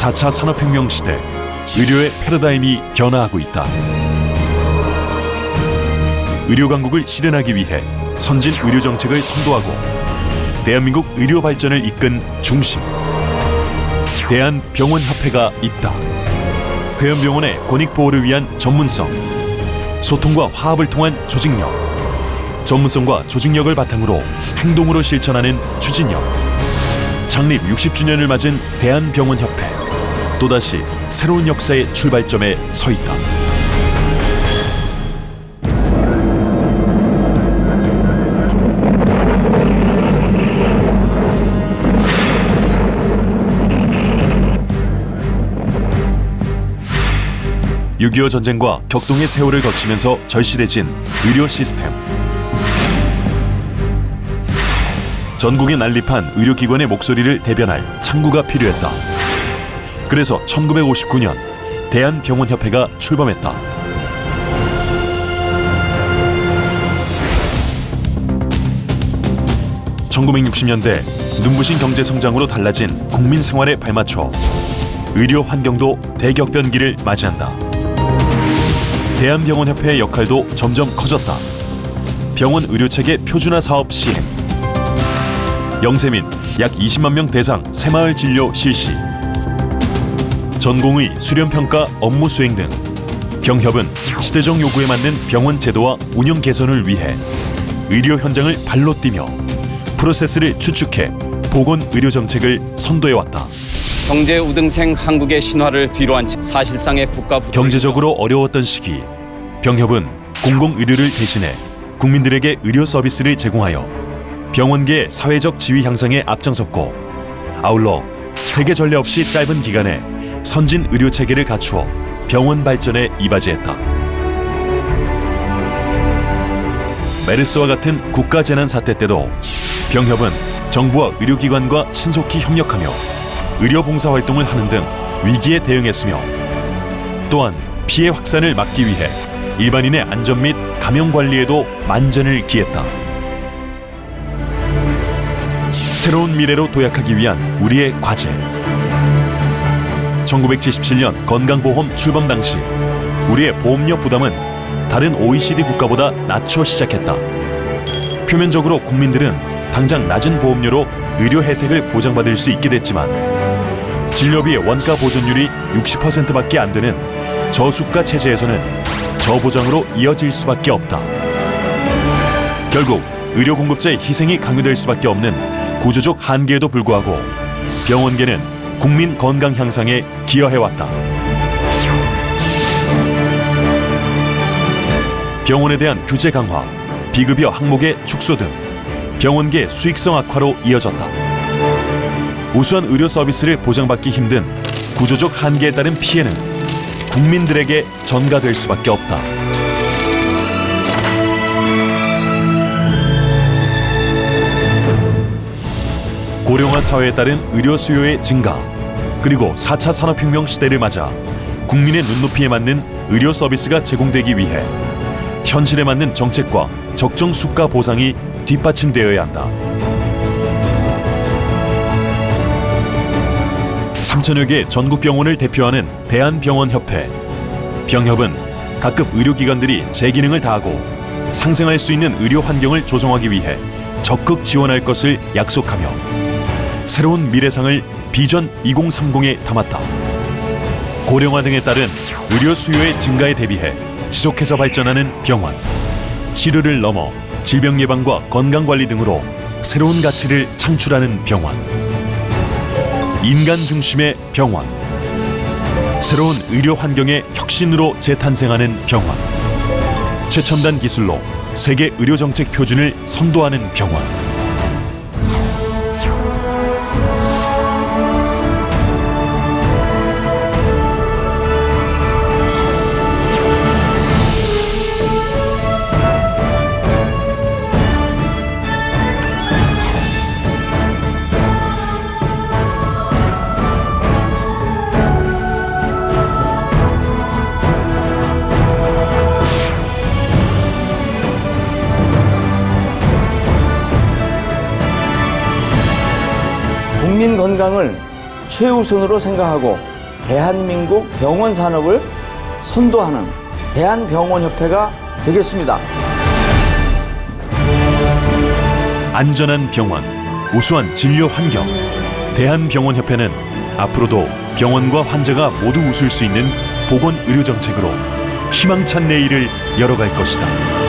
4차 산업혁명 시대, 의료의 패러다임이 변화하고 있다. 의료 강국을 실현하기 위해 선진 의료 정책을 선도하고 대한민국 의료 발전을 이끈 중심, 대한병원협회가 있다. 회원병원의 권익보호를 위한 전문성, 소통과 화합을 통한 조직력, 전문성과 조직력을 바탕으로 행동으로 실천하는 추진력. 창립 60주년을 맞은 대한병원협회, 또다시 새로운 역사의 출발점에 서 있다. (6.25) 전쟁과 격동의 세월을 거치면서 절실해진 의료 시스템. 전국에 난립한 의료기관의 목소리를 대변할 창구가 필요했다. 그래서 1959년 대한병원협회가 출범했다. (1960년대) 눈부신 경제 성장으로 달라진 국민 생활에 발맞춰 의료 환경도 대격변기를 맞이한다. 대한병원협회의 역할도 점점 커졌다. 병원 의료체계 표준화 사업 시행, 영세민 약 20만 명 대상 새마을 진료 실시, 전공의 수련평가 업무 수행 등 병협은 시대적 요구에 맞는 병원 제도와 운영 개선을 위해 의료 현장을 발로 뛰며 프로세스를 추축해 보건 의료 정책을 선도해왔다. 경제 우등생 한국의 신화를 뒤로한 채 사실상의 국가 경제적으로 어려웠던 시기, 병협은 공공의료를 대신해 국민들에게 의료 서비스를 제공하여 병원계의 사회적 지위 향상에 앞장섰고, 아울러 세계 전례 없이 짧은 기간에 선진 의료 체계를 갖추어 병원 발전에 이바지했다. 메르스와 같은 국가 재난 사태 때도 병협은 정부와 의료기관과 신속히 협력하며 의료 봉사 활동을 하는 등 위기에 대응했으며, 또한 피해 확산을 막기 위해 일반인의 안전 및 감염 관리에도 만전을 기했다. 새로운 미래로 도약하기 위한 우리의 과제. 1977년 건강보험 출범 당시 우리의 보험료 부담은 다른 OECD 국가보다 낮춰 시작했다. 표면적으로 국민들은 당장 낮은 보험료로 의료 혜택을 보장받을 수 있게 됐지만, 진료비의 원가 보존율이 60%밖에 안 되는 저수가 체제에서는 저보장으로 이어질 수밖에 없다. 결국 의료 공급자의 희생이 강요될 수밖에 없는 구조적 한계에도 불구하고 병원계는 국민 건강 향상에 기여해왔다. 병원에 대한 규제 강화, 비급여 항목의 축소 등 병원계 수익성 악화로 이어졌다. 우수한 의료 서비스를 보장받기 힘든 구조적 한계에 따른 피해는 국민들에게 전가될 수밖에 없다. 고령화 사회에 따른 의료 수요의 증가, 그리고 4차 산업혁명 시대를 맞아 국민의 눈높이에 맞는 의료 서비스가 제공되기 위해 현실에 맞는 정책과 적정 수가 보상이 뒷받침되어야 한다. 3천여 개 전국 병원을 대표하는 대한병원협회. 병협은 각급 의료기관들이 제 기능을 다하고 상생할 수 있는 의료 환경을 조성하기 위해 적극 지원할 것을 약속하며 새로운 미래상을 비전 2030에 담았다. 고령화 등에 따른 의료 수요의 증가에 대비해 지속해서 발전하는 병원. 치료를 넘어 질병 예방과 건강관리 등으로 새로운 가치를 창출하는 병원. 인간 중심의 병원. 새로운 의료 환경의 혁신으로 재탄생하는 병원. 최첨단 기술로 세계 의료 정책 표준을 선도하는 병원. 국민 건강을 최우선으로 생각하고 대한민국 병원 산업을 선도하는 대한병원협회가 되겠습니다. 안전한 병원, 우수한 진료 환경. 대한병원협회는 앞으로도 병원과 환자가 모두 웃을 수 있는 보건 의료 정책으로 희망찬 내일을 열어갈 것이다.